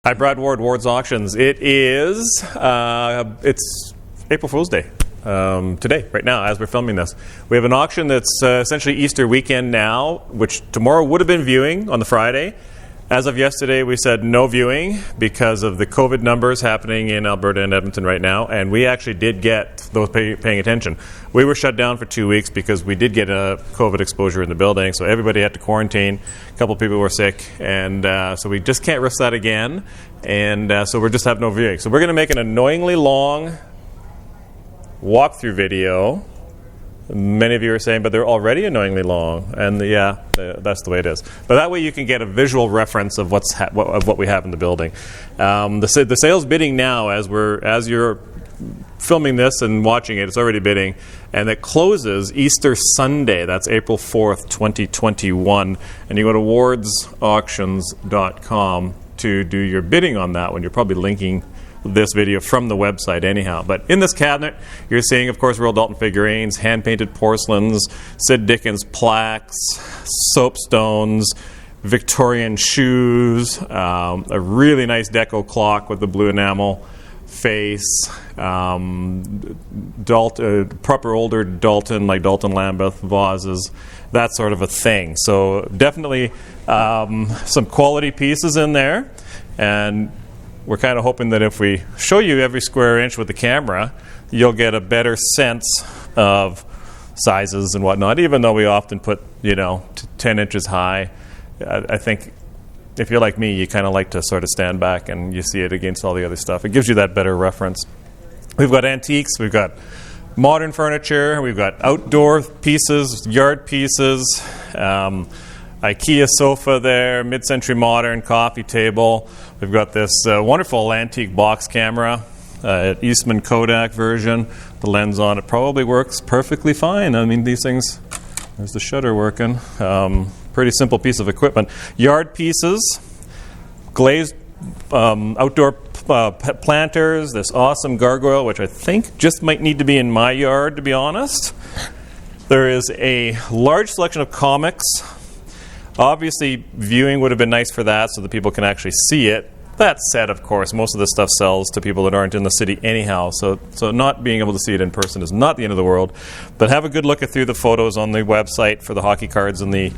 Hi, Brad Ward, Ward's Auctions. It's April Fool's Day today, right now, as we're filming this. We have an auction that's essentially Easter weekend now, which tomorrow would have been viewing on the Friday. As of yesterday, we said no viewing because of the COVID numbers happening in Alberta and Edmonton right now, and we actually did get those paying attention. We were shut down for 2 weeks because we did get a COVID exposure in the building, so everybody had to quarantine. A couple of people were sick, and so we just can't risk that again, and so we're just having no viewing. So we're going to make an annoyingly long walkthrough video. Many of you are saying, but they're already annoyingly long, and that's the way it is. But that way you can get a visual reference of what we have in the building. The sales bidding now, as you're filming this and watching it, it's already bidding, and it closes Easter Sunday. That's April 4th, 2021, and you go to wardsauctions.com to do your bidding on that one. You're probably linking this video from the website anyhow. But in this cabinet, you're seeing, of course, Royal Dalton figurines, hand-painted porcelains, Sid Dickens plaques, soapstones, Victorian shoes, a really nice deco clock with the blue enamel face, proper older Dalton, like Dalton Lambeth vases, that sort of a thing. So definitely some quality pieces in there, and we're kind of hoping that if we show you every square inch with the camera, you'll get a better sense of sizes and whatnot, even though we often put, 10 inches high. I think if you're like me, you kind of like to sort of stand back and you see it against all the other stuff. It gives you that better reference. We've got antiques, we've got modern furniture, we've got outdoor pieces, yard pieces, IKEA sofa there, mid-century modern coffee table. We've got this wonderful antique box camera, Eastman Kodak version. The lens on it probably works perfectly fine. I mean, these things, there's the shutter working. Pretty simple piece of equipment. Yard pieces, glazed outdoor planters, this awesome gargoyle, which I think just might need to be in my yard, to be honest. There is a large selection of comics. Obviously, viewing would have been nice for that so that people can actually see it. That said, of course, most of this stuff sells to people that aren't in the city anyhow, so not being able to see it in person is not the end of the world. But have a good look through the photos on the website for the hockey cards and the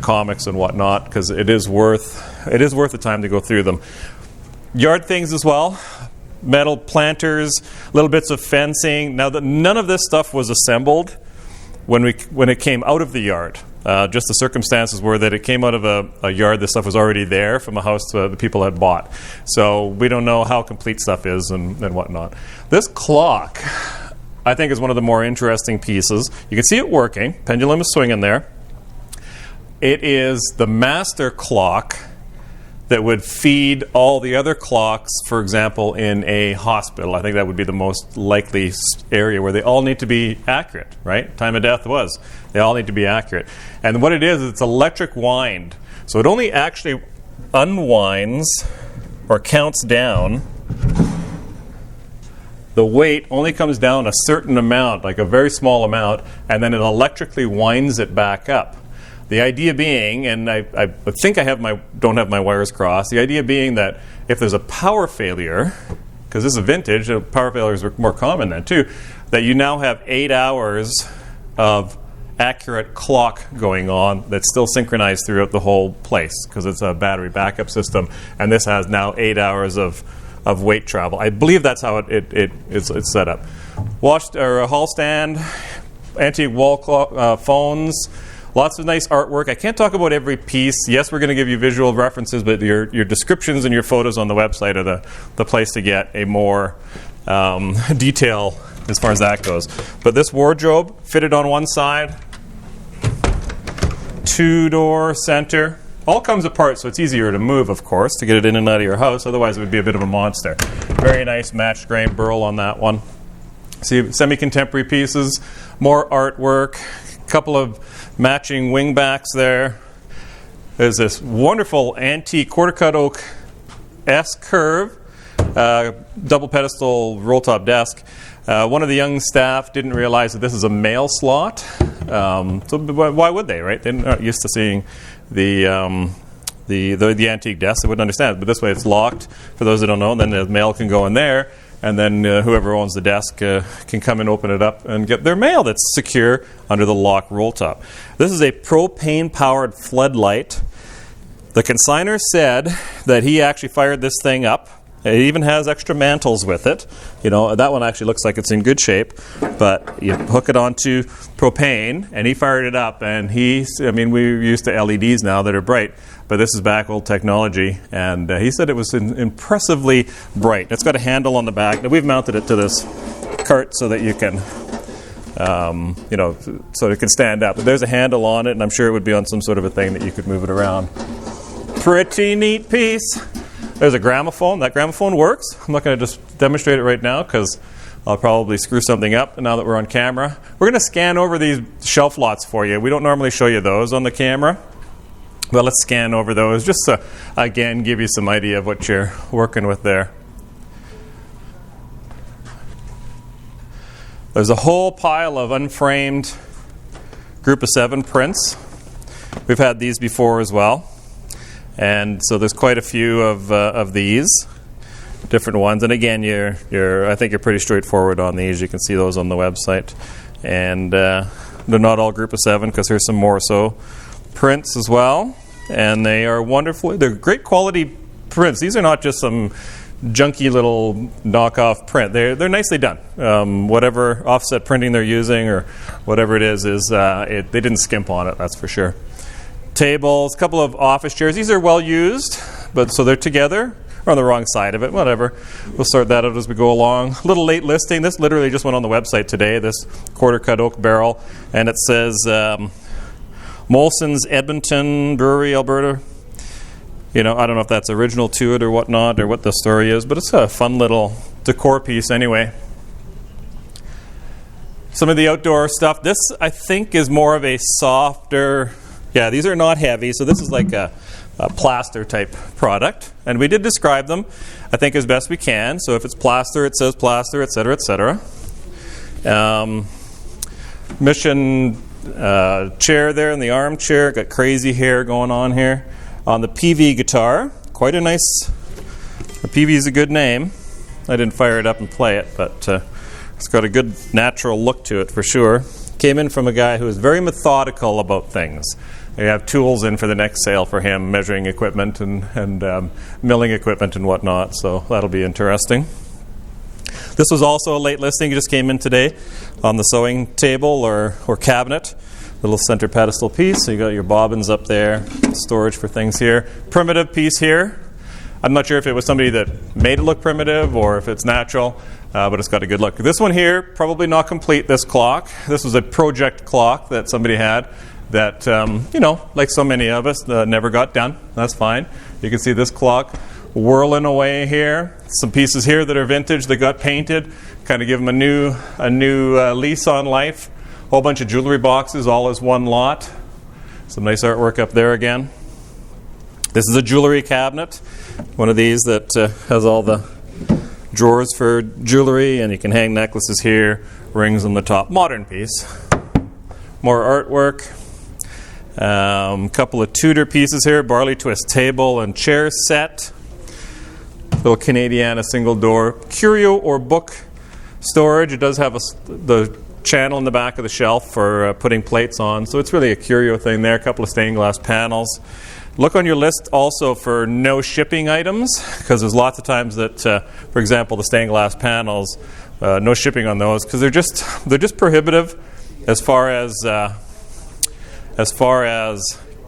comics and whatnot, because it is worth the time to go through them. Yard things as well. Metal planters, little bits of fencing. Now, none of this stuff was assembled when it came out of the yard. Just the circumstances were that it came out of a yard. This stuff was already there from a house the people had bought. So we don't know how complete stuff is and whatnot. This clock, I think, is one of the more interesting pieces. You can see it working. Pendulum is swinging there. It is the master clock that would feed all the other clocks, for example, in a hospital. I think that would be the most likely area where they all need to be accurate, right? Time of death was. They all need to be accurate. And what it is, it's electric wind. So it only actually unwinds or counts down. The weight only comes down a certain amount, like a very small amount, and then it electrically winds it back up. The idea being, and I think don't have my wires crossed, the idea being that if there's a power failure, because this is a vintage, power failures are more common then too, that you now have 8 hours of accurate clock going on that's still synchronized throughout the whole place, because it's a battery backup system, and this has now 8 hours of weight travel. I believe that's how it's set up. Hall stand, antique wall clock, phones. Lots of nice artwork. I can't talk about every piece. Yes, we're going to give you visual references, but your descriptions and your photos on the website are the place to get a more detail as far as that goes. But this wardrobe fitted on one side, 2-door center. All comes apart, so it's easier to move, of course, to get it in and out of your house. Otherwise, it would be a bit of a monster. Very nice matched grain burl on that one. See, semi-contemporary pieces, more artwork, couple of matching wing backs there. There's this wonderful antique quarter-cut oak S-curve, double pedestal roll-top desk. One of the young staff didn't realize that this is a mail slot. So why would they, right? They're not used to seeing the the antique desk, they wouldn't understand it. But this way it's locked, for those that don't know, and then the mail can go in there, and then whoever owns the desk can come and open it up and get their mail that's secure under the lock roll top. This is a propane-powered floodlight. The consignor said that he actually fired this thing up. It even has extra mantles with it. You know, that one actually looks like it's in good shape, but you hook it onto propane, and he fired it up, and we're used to LEDs now that are bright, but this is back old technology, and he said it was impressively bright. It's got a handle on the back. Now, we've mounted it to this cart so that you can, so it can stand up. But there's a handle on it, and I'm sure it would be on some sort of a thing that you could move it around. Pretty neat piece. There's a gramophone. That gramophone works. I'm not going to just demonstrate it right now because I'll probably screw something up now that we're on camera. We're going to scan over these shelf lots for you. We don't normally show you those on the camera, but let's scan over those just to, again, give you some idea of what you're working with there. There's a whole pile of unframed Group of 7 prints. We've had these before as well. And so there's quite a few of these different ones. And again, I think you're pretty straightforward on these. You can see those on the website. And they're not all Group of 7 because here's some more so prints as well. And they are wonderful. They're great quality prints. These are not just some junky little knockoff print. They're nicely done. Whatever offset printing they're using or whatever it is they didn't skimp on it, that's for sure. Tables, a couple of office chairs. These are well used, but so they're together or on the wrong side of it. Whatever. We'll sort that out as we go along. A little late listing. This literally just went on the website today, this quarter cut oak barrel. And it says Molson's Edmonton Brewery, Alberta. I don't know if that's original to it or whatnot or what the story is, but it's a fun little decor piece anyway. Some of the outdoor stuff. This, I think, is more of a softer... Yeah, these are not heavy, so this is like a plaster type product. And we did describe them, I think, as best we can. So if it's plaster, it says plaster, etc., etc. Mission chair there in the armchair. Got crazy hair going on here. On the PV guitar, quite a nice... The PV is a good name. I didn't fire it up and play it, but it's got a good natural look to it for sure. Came in from a guy who is very methodical about things. We have tools in for the next sale for him, measuring equipment and milling equipment and whatnot, so that'll be interesting. This was also a late listing. It just came in today on the sewing table or cabinet. Little center pedestal piece. So you got your bobbins up there, storage for things here. Primitive piece here. I'm not sure if it was somebody that made it look primitive or if it's natural, but it's got a good look. This one here, probably not complete, this clock. This was a project clock that somebody had that, like so many of us, never got done. That's fine. You can see this clock whirling away here. Some pieces here that are vintage that got painted, kind of give them a new lease on life. Whole bunch of jewelry boxes, all as one lot. Some nice artwork up there again. This is a jewelry cabinet. One of these that has all the drawers for jewelry, and you can hang necklaces here, rings on the top. Modern piece. More artwork. Couple of Tudor pieces here. Barley twist table and chair set. Little Canadiana single door. Curio or book storage. It does have the channel in the back of the shelf for putting plates on. So it's really a curio thing there. A couple of stained glass panels. Look on your list also for no shipping items, because there's lots of times that, for example, the stained glass panels, no shipping on those, because they're just prohibitive as far as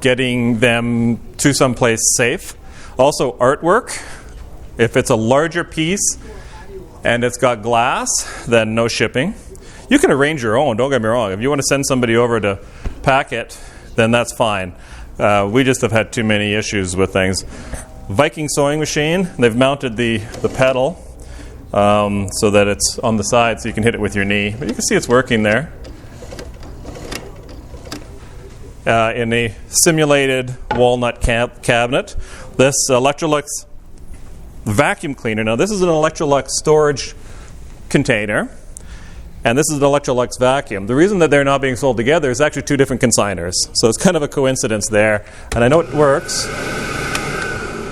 getting them to someplace safe. Also, artwork. If it's a larger piece and it's got glass, then no shipping. You can arrange your own, don't get me wrong. If you want to send somebody over to pack it, then that's fine. We just have had too many issues with things. Viking sewing machine. They've mounted the pedal so that it's on the side so you can hit it with your knee. But you can see it's working there. In a simulated walnut cabinet. This Electrolux vacuum cleaner. Now this is an Electrolux storage container. And this is an Electrolux vacuum. The reason that they're not being sold together is actually two different consigners. So it's kind of a coincidence there. And I know it works.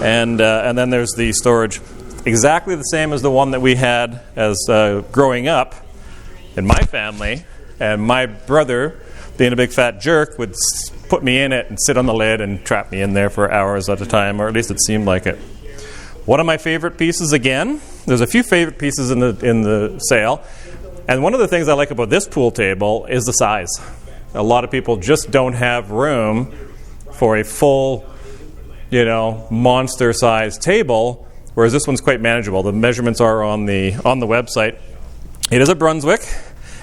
And then there's the storage, exactly the same as the one that we had as growing up in my family. And my brother, being a big fat jerk, would put me in it and sit on the lid and trap me in there for hours at a time, or at least it seemed like it. One of my favorite pieces, again, there's a few favorite pieces in the sale, and one of the things I like about this pool table is the size. A lot of people just don't have room for a full, monster-sized table, whereas this one's quite manageable. The measurements are on the website. It is a Brunswick.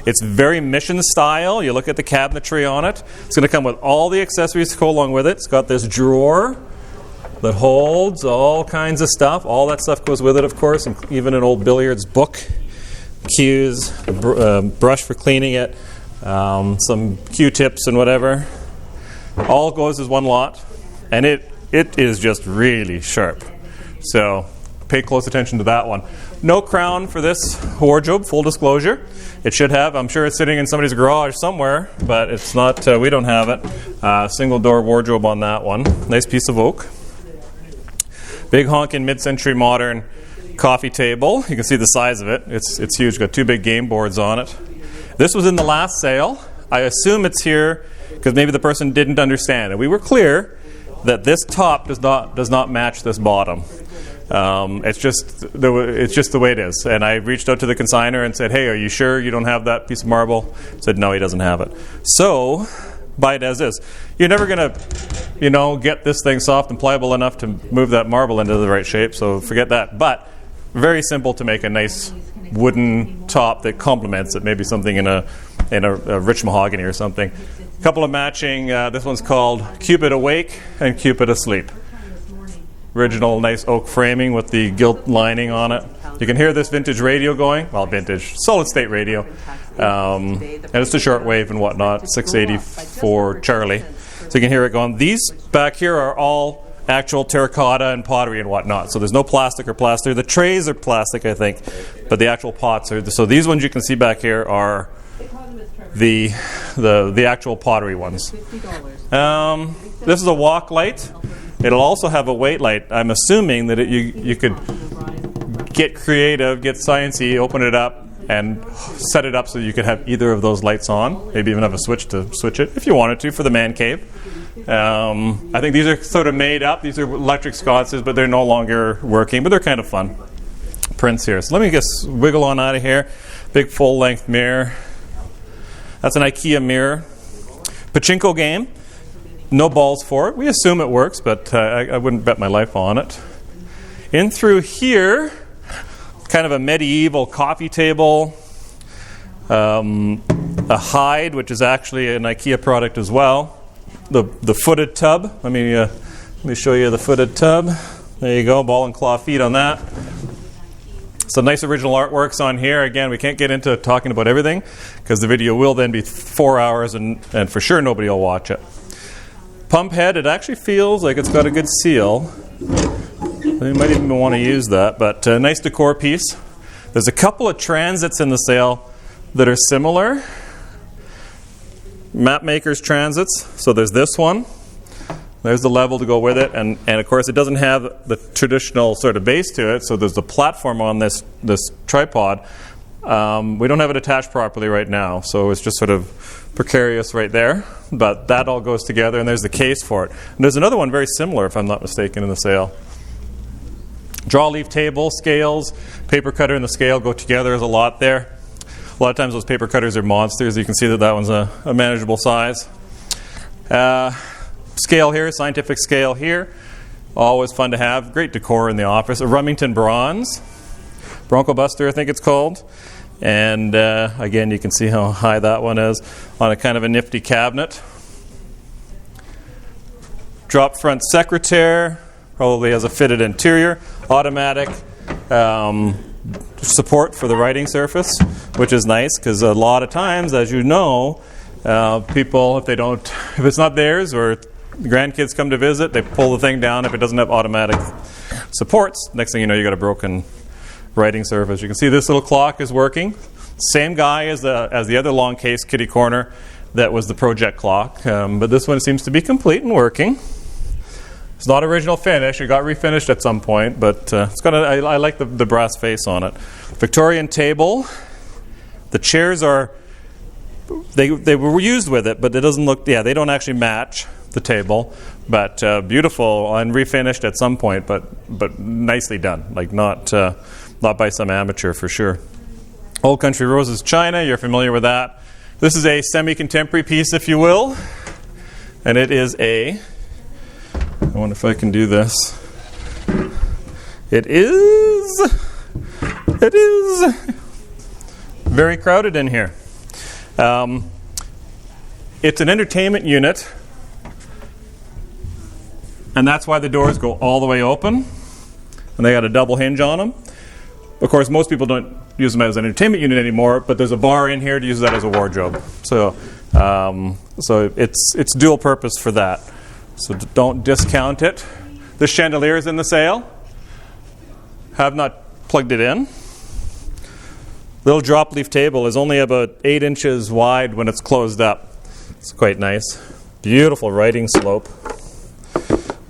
It's very mission style. You look at the cabinetry on it. It's going to come with all the accessories to go along with it. It's got this drawer that holds all kinds of stuff. All that stuff goes with it, of course, and even an old billiards book, cues, a brush for cleaning it, some Q-tips and whatever. All goes as one lot, and it is just really sharp. So pay close attention to that one. No crown for this wardrobe, full disclosure. It should have. I'm sure it's sitting in somebody's garage somewhere, but it's not. We don't have it. Single door wardrobe on that one. Nice piece of oak. Big honkin' mid-century modern coffee table. You can see the size of it. It's huge. Got two big game boards on it. This was in the last sale. I assume it's here because maybe the person didn't understand. And we were clear that this top does not match this bottom. It's just the way it is. And I reached out to the consignor and said, "Hey, are you sure you don't have that piece of marble?" He said, "No, he doesn't have it." So buy it as is. You're never going to, get this thing soft and pliable enough to move that marble into the right shape, so forget that. But very simple to make a nice wooden top that complements it, maybe something in a rich mahogany or something. A couple of matching, this one's called Cupid Awake and Cupid Asleep. Original nice oak framing with the gilt lining on it. You can hear this vintage radio going. Well, vintage, solid state radio. And it's a shortwave and whatnot, 684 Charlie. So you can hear it going. These back here are all actual terracotta and pottery and whatnot. So there's no plastic or plaster. The trays are plastic, I think, but the actual pots are. So these ones you can see back here are the actual pottery ones. This is a walk light. It'll also have a weight light. I'm assuming that you could get creative, get sciencey, open it up, and set it up so you could have either of those lights on. Maybe even have a switch to switch it if you wanted to for the man cave. I think these are sort of made up. These are electric sconces, but they're no longer working, but they're kind of fun. Prints here. So let me just wiggle on out of here. Big full-length mirror. That's an IKEA mirror. Pachinko game. No balls for it. We assume it works, but I wouldn't bet my life on it. In through here, kind of a medieval coffee table. A hide, which is actually an IKEA product as well. The footed tub. Let me show you the footed tub. There you go, ball and claw feet on that. Some nice original artworks on here. Again, we can't get into talking about everything because the video will then be 4 hours and for sure nobody will watch it. Pump head, it actually feels like it's got a good seal. You might even want to use that, but a nice decor piece. There's a couple of transits in the sale that are similar. Mapmakers transits. So there's this one. There's the level to go with it, and of course it doesn't have the traditional sort of base to it, so there's the platform on this tripod. We don't have it attached properly right now, so it's just sort of precarious right there, but that all goes together, and there's the case for it. And there's another one very similar, if I'm not mistaken, in the sale. Draw leaf table, scales, paper cutter and the scale go together. There's a lot there. A lot of times those paper cutters are monsters. You can see that one's a manageable size. Scale here, scientific scale here. Always fun to have. Great decor in the office. A Remington bronze. Bronco Buster, I think it's called. And again, you can see how high that one is on a kind of a nifty cabinet. Drop front secretaire. Probably has a fitted interior. Automatic support for the writing surface, which is nice because a lot of times, as you know, people, if it's not theirs or the grandkids come to visit, they pull the thing down if it doesn't have automatic supports. Next thing you know, you got a broken writing surface. You can see this little clock is working. Same guy as the other long case kitty corner that was the project clock, but this one seems to be complete and working. It's not original finish. It got refinished at some point, but it's got I like the brass face on it. Victorian table. The chairs are, they were used with it, but it doesn't look, they don't actually match the table, but beautiful and refinished at some point, but nicely done. Like not by some amateur for sure. Old Country Roses China, you're familiar with that. This is a semi-contemporary piece, if you will, and it is I wonder if I can do this. It is very crowded in here. It's an entertainment unit, and that's why the doors go all the way open, and they got a double hinge on them. Of course, most people don't use them as an entertainment unit anymore, but there's a bar in here to use that as a wardrobe. So it's dual purpose for that. So don't discount it. This chandelier is in the sale. Have not plugged it in. Little drop leaf table is only about 8 inches wide when it's closed up. It's quite nice. Beautiful writing slope.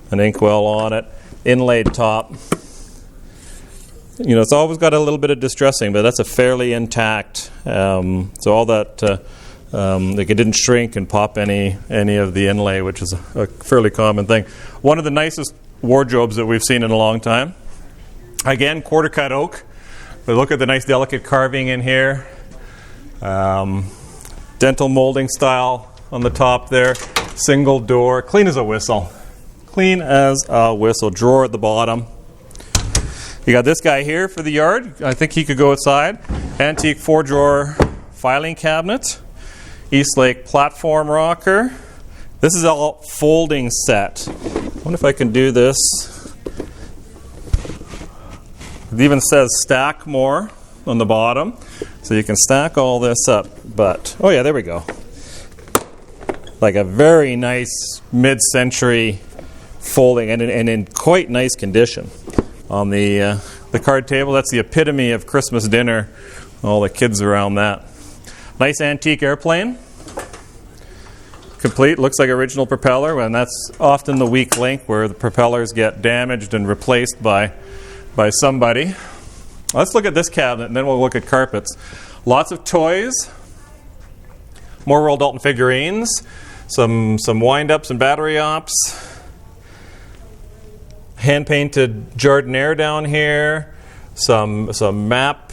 An inkwell on it. Inlaid top. It's always got a little bit of distressing, but that's a fairly intact. So all that, it didn't shrink and pop any of the inlay, which is a fairly common thing. One of the nicest wardrobes that we've seen in a long time. Again, quarter cut oak. But look at the nice delicate carving in here. Dental molding style on the top there. Single door. Clean as a whistle. Clean as a whistle. Drawer at the bottom. You got this guy here for the yard. I think he could go outside. Antique 4-drawer filing cabinet. Eastlake platform rocker. This is all folding set. I wonder if I can do this. It even says stack more on the bottom, so you can stack all this up. But, oh yeah, there we go. Like a very nice mid-century folding and in quite nice condition. On the card table, that's the epitome of Christmas dinner. All the kids around that. Nice antique airplane. Complete, looks like original propeller, and that's often the weak link where the propellers get damaged and replaced by somebody. Let's look at this cabinet, and then we'll look at carpets. Lots of toys. More Royal Dalton figurines. Some wind-ups and battery ops. Hand-painted jardiniere down here. Some map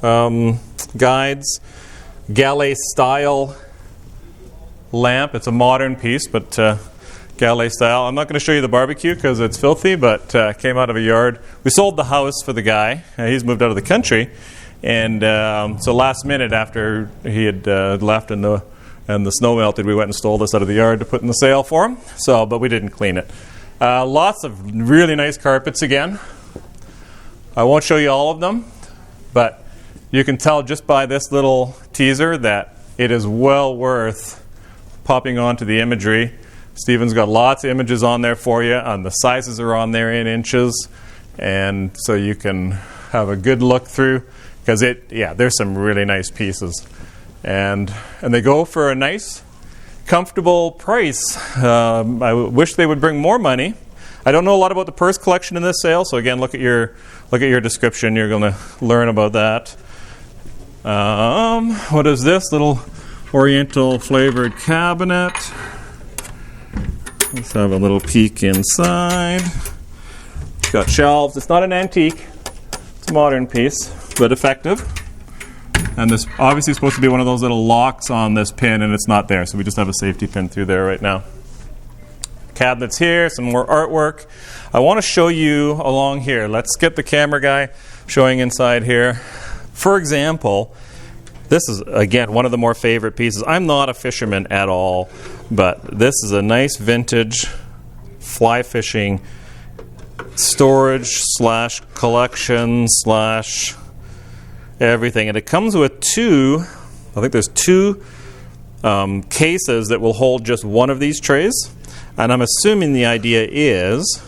guides. Galley-style lamp. It's a modern piece, but Galley style. I'm not going to show you the barbecue because it's filthy, but came out of a yard. We sold the house for the guy. He's moved out of the country, and so last minute after he had left and the snow melted, we went and stole this out of the yard to put in the sale for him. But we didn't clean it. Lots of really nice carpets again. I won't show you all of them, but you can tell just by this little teaser that it is well worth popping onto the imagery. Stephen's got lots of images on there for you, and the sizes are on there in inches, and so you can have a good look through, because there's some really nice pieces, and they go for a nice, comfortable price. I wish they would bring more money. I don't know a lot about the purse collection in this sale, so again, look at your description. You're going to learn about that. What is this little Oriental flavored cabinet? Let's have a little peek inside. It's got shelves. It's not an antique. It's a modern piece, but effective. And this obviously is supposed to be one of those little locks on this pin, and it's not there, so we just have a safety pin through there right now. Cabinets here, some more artwork. I want to show you along here. Let's get the camera guy showing inside here. For example, this is, again, one of the more favorite pieces. I'm not a fisherman at all, but this is a nice vintage fly fishing storage / collection / everything. And it comes with two cases that will hold just one of these trays. And I'm assuming the idea is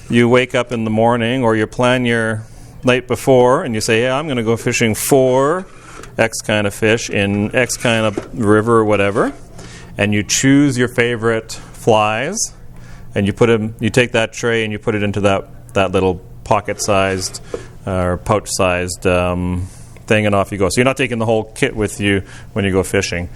you wake up in the morning or you plan your night before and you say, I'm going to go fishing for X kind of fish in X kind of river or whatever. And you choose your favorite flies and you take that tray and you put it into that little pocket-sized or pouch-sized thing, and off you go. So you're not taking the whole kit with you when you go fishing.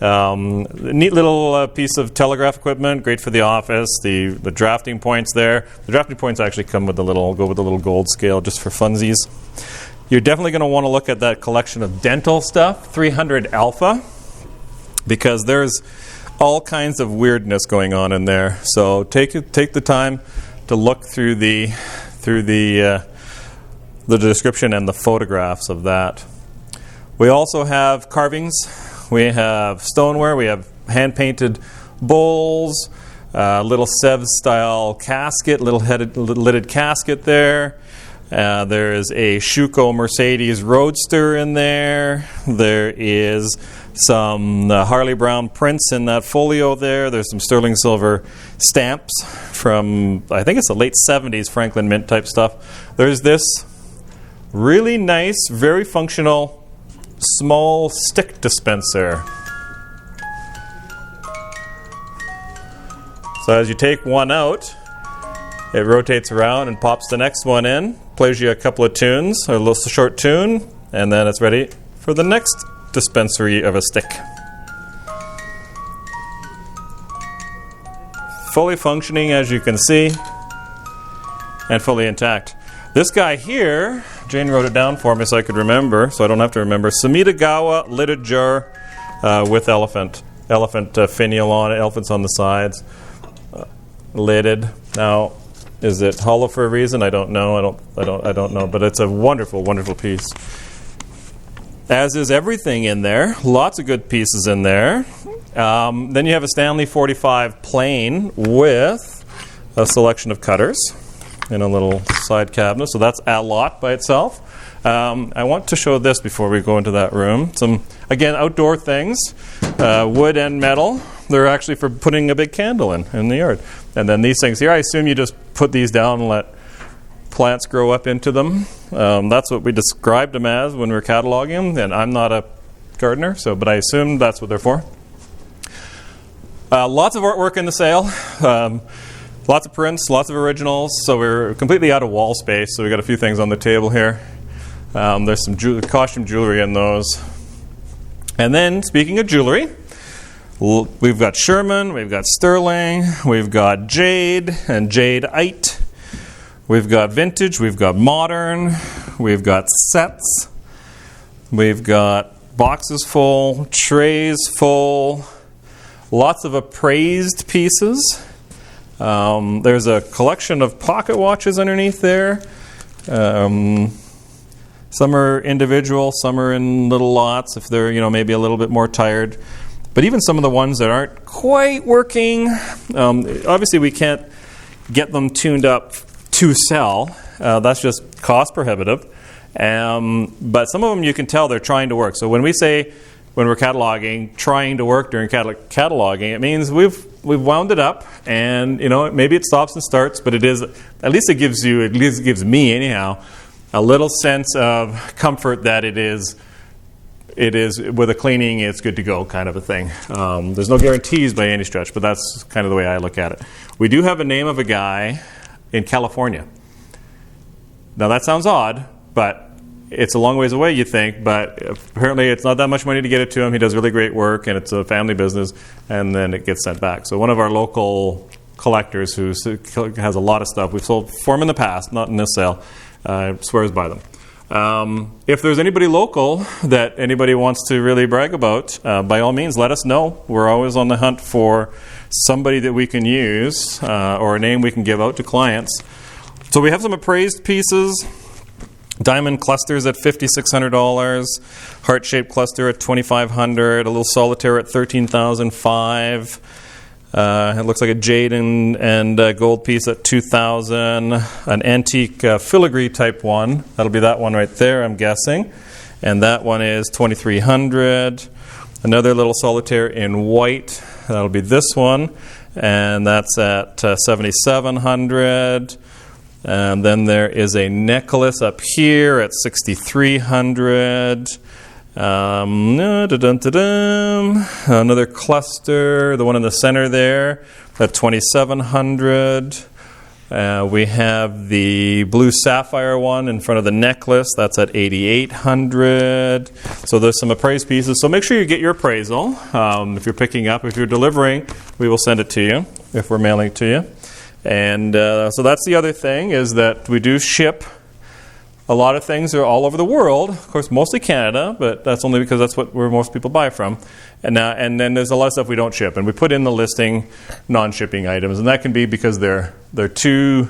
Neat little piece of telegraph equipment, great for the office. The drafting points there. The drafting points actually go with the little gold scale just for funsies. You're definitely going to want to look at that collection of dental stuff, 300 Alpha, because there's all kinds of weirdness going on in there. So take the time to look through the description and the photographs of that. We also have carvings. We have stoneware. We have hand-painted bowls, little Sev-style casket, little lidded casket there. There's a Schuco Mercedes Roadster in there. There is some Harley Brown prints in that folio there. There's some sterling silver stamps from, I think it's the late 70s Franklin Mint type stuff. There's this really nice, very functional small stick dispenser. So as you take one out, it rotates around and pops the next one in, plays you a couple of tunes, or a little short tune, and then it's ready for the next dispensary of a stick. Fully functioning, as you can see, and fully intact. This guy here, Jane wrote it down for me so I could remember, so I don't have to remember. Samitagawa lidded jar with elephant finial on it, elephants on the sides, lidded. Now, is it hollow for a reason? I don't know. I don't know. But it's a wonderful, wonderful piece. As is everything in there. Lots of good pieces in there. Then you have a Stanley 45 plain with a selection of cutters in a little side cabinet. So that's a lot by itself. I want to show this before we go into that room. Some, again, outdoor things, wood and metal. They're actually for putting a big candle in the yard. And then these things here, I assume you just put these down and let plants grow up into them. That's what we described them as when we were cataloging them. And I'm not a gardener, but I assume that's what they're for. Lots of artwork in the sale. Lots of prints, lots of originals. So we're completely out of wall space. So we got a few things on the table here. There's some costume jewelry in those. And then, speaking of jewelry, we've got Sherman, we've got Sterling, we've got Jade and Jadeite. We've got vintage, we've got modern, we've got sets, we've got boxes full, trays full, lots of appraised pieces. There's a collection of pocket watches underneath there. Some are individual, some are in little lots if they're, maybe a little bit more tired. But even some of the ones that aren't quite working, obviously we can't get them tuned up to sell. That's just cost prohibitive. But some of them you can tell they're trying to work. So when we say, when we're cataloging, trying to work during cataloging, it means we've wound it up, and maybe it stops and starts, but it gives me anyhow a little sense of comfort that it is with a cleaning, it's good to go kind of a thing. There's no guarantees by any stretch, but that's kind of the way I look at it. We do have a name of a guy in California. Now that sounds odd, but it's a long ways away, you think, but apparently it's not that much money to get it to him. He does really great work, and it's a family business, and then it gets sent back. So one of our local collectors who has a lot of stuff, we've sold for him in the past, not in this sale, swears by them. If there's anybody local that anybody wants to really brag about, by all means, let us know. We're always on the hunt for somebody that we can use or a name we can give out to clients. So we have some appraised pieces. Diamond clusters at $5,600, heart-shaped cluster at $2,500, a little solitaire at $13,500. It looks like a jade and gold piece at $2,000. An antique filigree type one. That'll be that one right there, I'm guessing. And that one is $2,300. Another little solitaire in white. That'll be this one, and that's at $7,700. And then there is a necklace up here at $6,300. Another cluster, the one in the center there, at $2,700. We have the blue sapphire one in front of the necklace. That's at $8,800. So there's some appraised pieces. So make sure you get your appraisal. If you're picking up, if you're delivering, we will send it to you if we're mailing it to you. And so that's the other thing, is that we do ship a lot of things are all over the world. Of course, mostly Canada, but that's only because that's where most people buy from. And then there's a lot of stuff we don't ship, and we put in the listing non-shipping items, and that can be because they're too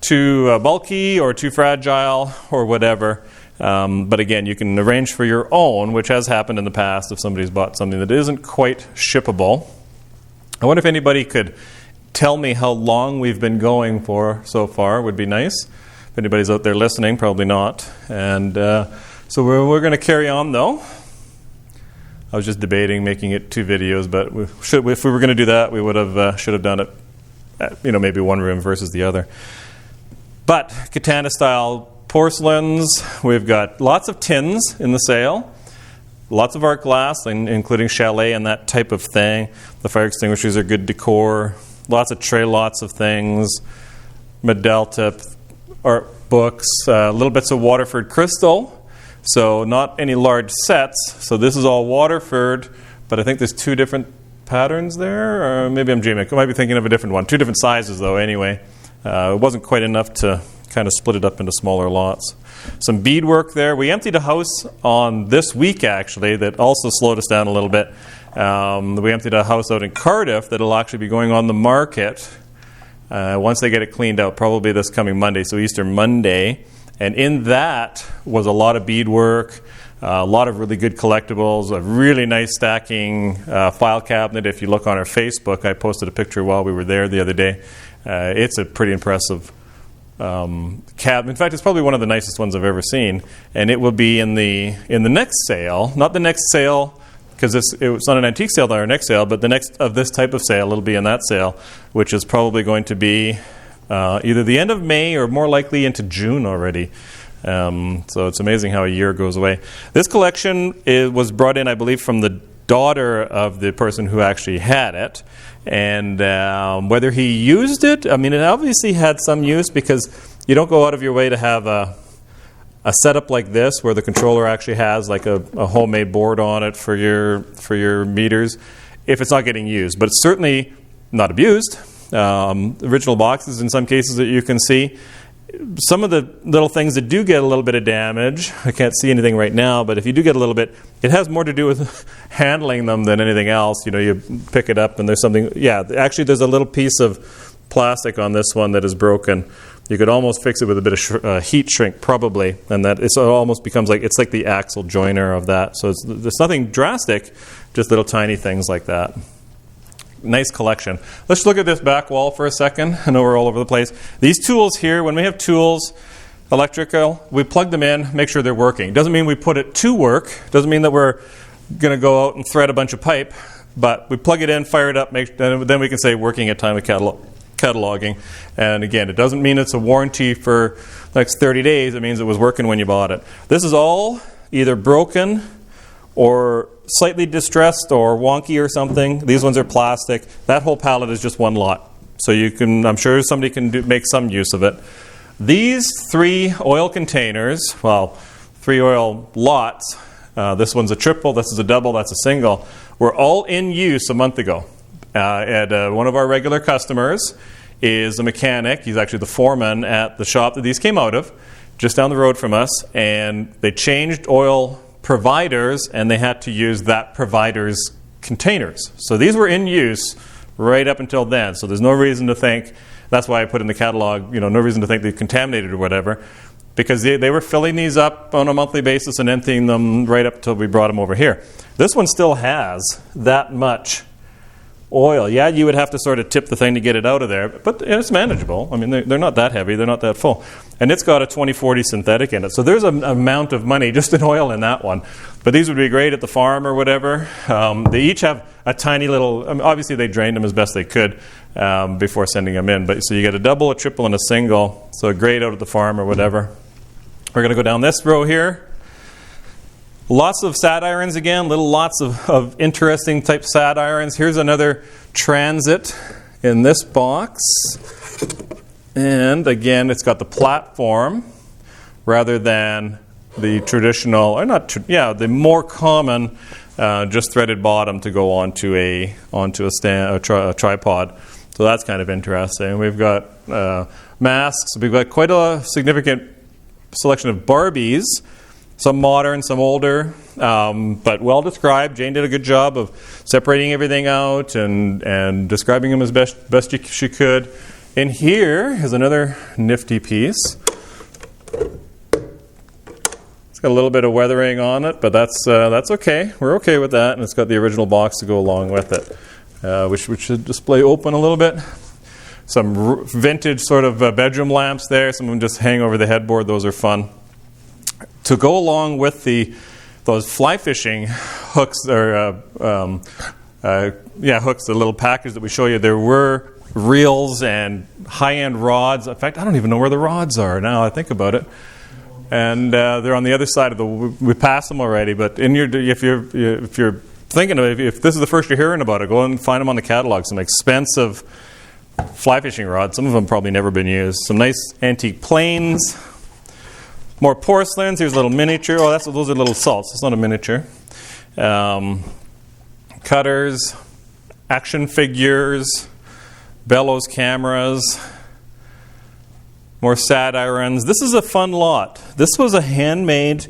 bulky or too fragile or whatever. But again, you can arrange for your own, which has happened in the past if somebody's bought something that isn't quite shippable. I wonder if anybody could tell me how long we've been going for so far. Would be nice. If anybody's out there listening, probably not. And so we're going to carry on, though. I was just debating making it 2 videos, but if we were going to do that, we should have done it at, maybe one room versus the other. But Katana-style porcelains, we've got lots of tins in the sale, lots of art glass, including chalet and that type of thing. The fire extinguishers are good decor. Lots of tray lots of things. Medelta art books, little bits of Waterford crystal. So not any large sets. So this is all Waterford, but I think there's 2 different patterns there. Or maybe I'm dreaming. I might be thinking of a different one. 2 different sizes, though, anyway. It wasn't quite enough to kind of split it up into smaller lots. Some beadwork there. We emptied a house on this week, actually, that also slowed us down a little bit. We emptied a house out in Cardiff that'll actually be going on the market once they get it cleaned out, probably this coming Monday, so Easter Monday. And in that was a lot of beadwork, a lot of really good collectibles, a really nice stacking file cabinet. If you look on our Facebook, I posted a picture while we were there the other day. It's a pretty impressive cabinet. In fact, it's probably one of the nicest ones I've ever seen. And it will be in the next sale, not the next sale, because it's not an antique sale, our next sale, but the next of this type of sale, it'll be in that sale, which is probably going to be either the end of May or more likely into June already. So it's amazing how a year goes away. This collection was brought in, I believe, from the daughter of the person who actually had it. And whether he used it, I mean, it obviously had some use, because you don't go out of your way to have a setup like this where the controller actually has like a homemade board on it for your meters if it's not getting used. But it's certainly not abused. Original boxes in some cases that you can see. Some of the little things that do get a little bit of damage, I can't see anything right now, but if you do get a little bit, it has more to do with handling them than anything else. You pick it up and there's something, actually there's a little piece of plastic on this one that is broken. You could almost fix it with a bit of heat shrink, probably, and that it almost becomes it's like the axle joiner of that. So there's nothing drastic, just little tiny things like that. Nice collection. Let's look at this back wall for a second. I know we're all over the place. These tools here, when we have tools, electrical, we plug them in, make sure they're working. Doesn't mean we put it to work. Doesn't mean that we're going to go out and thread a bunch of pipe, but we plug it in, fire it up, then we can say working at time of cataloging. And again, it doesn't mean it's a warranty for the next 30 days. It means it was working when you bought it. This is all either broken or slightly distressed or wonky or something. These ones are plastic. That whole pallet is just one lot. So I'm sure somebody can make some use of it. These 3 oil containers, 3 oil lots, this one's a triple, this is a double, that's a single, were all in use a month ago. One of our regular customers is a mechanic. He's actually the foreman at the shop that these came out of, just down the road from us, and they changed oil providers, and they had to use that provider's containers. So these were in use right up until then. So there's no reason to think, that's why I put in the catalog, no reason to think they've contaminated or whatever, because they were filling these up on a monthly basis and emptying them right up until we brought them over here. This one still has that much oil. Yeah, you would have to sort of tip the thing to get it out of there, but it's manageable. I mean, they're not that heavy. They're not that full. And it's got a 2040 synthetic in it. So there's an amount of money just in oil in that one. But these would be great at the farm or whatever. They each have a tiny little, obviously they drained them as best they could before sending them in. But so you get a double, a triple, and a single. So great out at the farm or whatever. We're going to go down this row here. Lots of sat irons again, lots of interesting type sat irons. Here's another transit in this box. And again, it's got the platform rather than the traditional, or not, the more common just threaded bottom to go onto a tripod. So that's kind of interesting. We've got masks. We've got quite a significant selection of Barbies. Some modern, some older, but well described. Jane did a good job of separating everything out and describing them as best she could. In here is another nifty piece. It's got a little bit of weathering on it, but that's okay. We're okay with that, and it's got the original box to go along with it, which should display open a little bit. Some vintage sort of bedroom lamps there. Some of them just hang over the headboard. Those are fun. To go along with those fly fishing hooks, or hooks, the little package that we show you, there were reels and high-end rods. In fact, I don't even know where the rods are now I think about it. And they're on the other side of we passed them already, but if you're thinking of it, if this is the first you're hearing about it, go and find them on the catalog. Some expensive fly fishing rods. Some of them probably never been used. Some nice antique planes. More porcelains. Here's a little miniature. Oh, those are little salts. It's not a miniature. Cutters, action figures, bellows cameras, more sad irons. This is a fun lot. This was a handmade,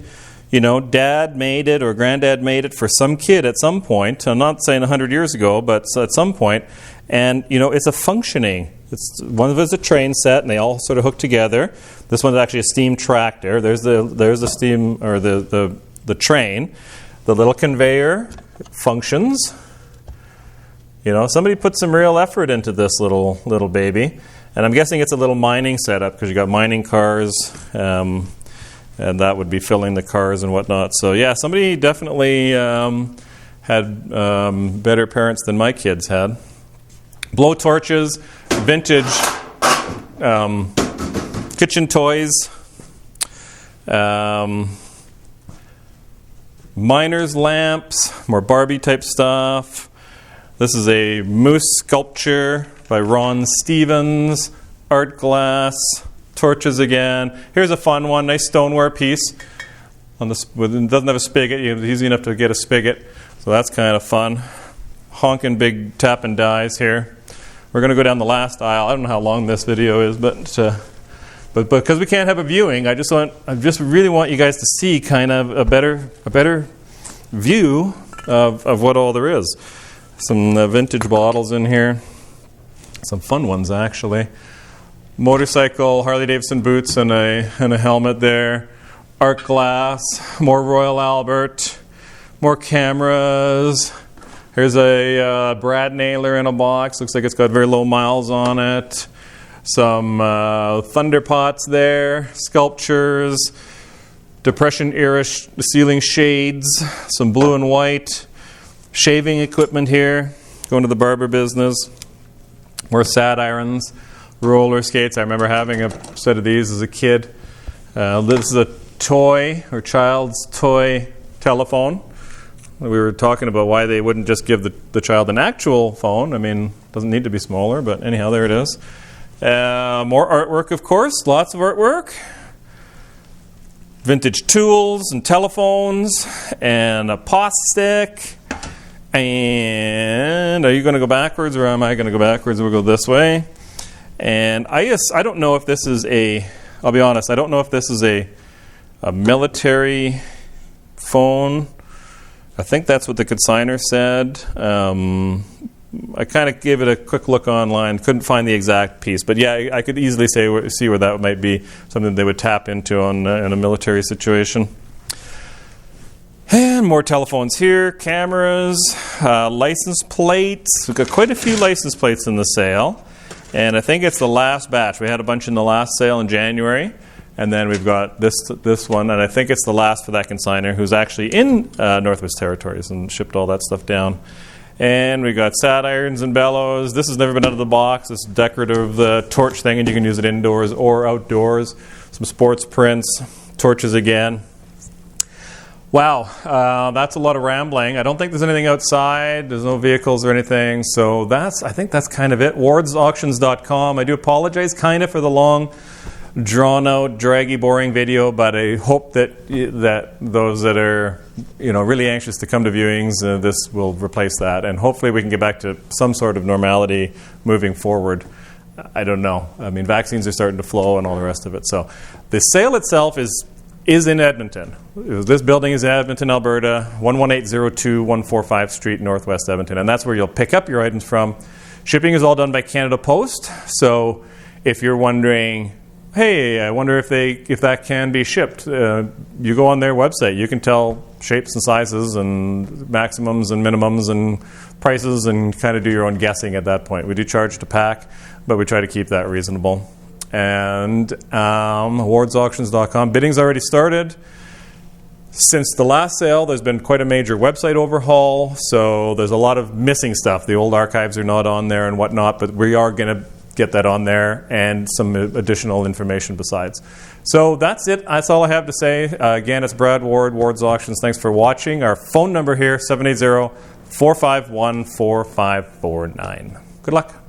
Dad made it or Granddad made it for some kid at some point. I'm not saying 100 years ago, but at some point. And, it's a functioning. One of it is a train set, and they all sort of hook together. This one's actually a steam tractor. There's the steam, or the train. The little conveyor functions. Somebody put some real effort into this little baby. And I'm guessing it's a little mining setup, because you got mining cars, and that would be filling the cars and whatnot. So yeah, somebody definitely had better parents than my kids had. Blow torches, vintage kitchen toys, miner's lamps, more Barbie type stuff. This is a moose sculpture by Ron Stevens, art glass, torches again. Here's a fun one, nice stoneware piece. It doesn't have a spigot. It's easy enough to get a spigot, so that's kind of fun. Honking big tapping dies here. We're going to go down the last aisle. I don't know how long this video is, but because we can't have a viewing, I just really want you guys to see kind of a better view of what all there is. Some vintage bottles in here. Some fun ones, actually. Motorcycle, Harley-Davidson boots, and a helmet there. Art glass, more Royal Albert, more cameras. Here's a Brad Naylor in a box. Looks like it's got very low miles on it. Some thunder pots there, sculptures, Depression-era ceiling shades, some blue and white, shaving equipment here, going to the barber business. More sad irons, roller skates. I remember having a set of these as a kid. This is a toy or child's toy telephone. We were talking about why they wouldn't just give the child an actual phone. I mean, it doesn't need to be smaller, but anyhow, there it is. More artwork, of course, lots of artwork. Vintage tools and telephones and a pot stick. And are you going to go backwards or am I going to go backwards? We'll go this way. And I don't know if this is I'll be honest, I don't know if this is a military phone. I think that's what the consignor said. I kind of gave it a quick look online. Couldn't find the exact piece. But yeah, I could easily see where that might be something they would tap into in a military situation. And more telephones here, cameras, license plates. We've got quite a few license plates in the sale. And I think it's the last batch. We had a bunch in the last sale in January. And then we've got this one. And I think it's the last for that consignor who's actually in Northwest Territories and shipped all that stuff down. And we got sad irons and bellows. This has never been out of the box. This decorative torch thing, and you can use it indoors or outdoors. Some sports prints, torches again. Wow, that's a lot of rambling. I don't think there's anything outside. There's no vehicles or anything. So I think that's kind of it. wardsauctions.com. I do apologize kind of for the long, drawn-out, draggy, boring video, but I hope that those that are really anxious to come to viewings, this will replace that. And hopefully we can get back to some sort of normality moving forward. I don't know. I mean, vaccines are starting to flow and all the rest of it. So the sale itself is in Edmonton. This building is in Edmonton, Alberta, 11802 145 Street, Northwest Edmonton. And that's where you'll pick up your items from. Shipping is all done by Canada Post. So if you're wondering, hey, I wonder if that can be shipped, you go on their website. You can tell shapes and sizes and maximums and minimums and prices and kind of do your own guessing at that point. We do charge to pack, but we try to keep that reasonable. And wardsauctions.com. Bidding's already started. Since the last sale, there's been quite a major website overhaul, so there's a lot of missing stuff. The old archives are not on there and whatnot, but we are going to get that on there and some additional information besides. So that's it. That's all I have to say. Again, it's Brad Ward, Ward's Auctions. Thanks for watching. Our phone number here, 780-451-4549. Good luck.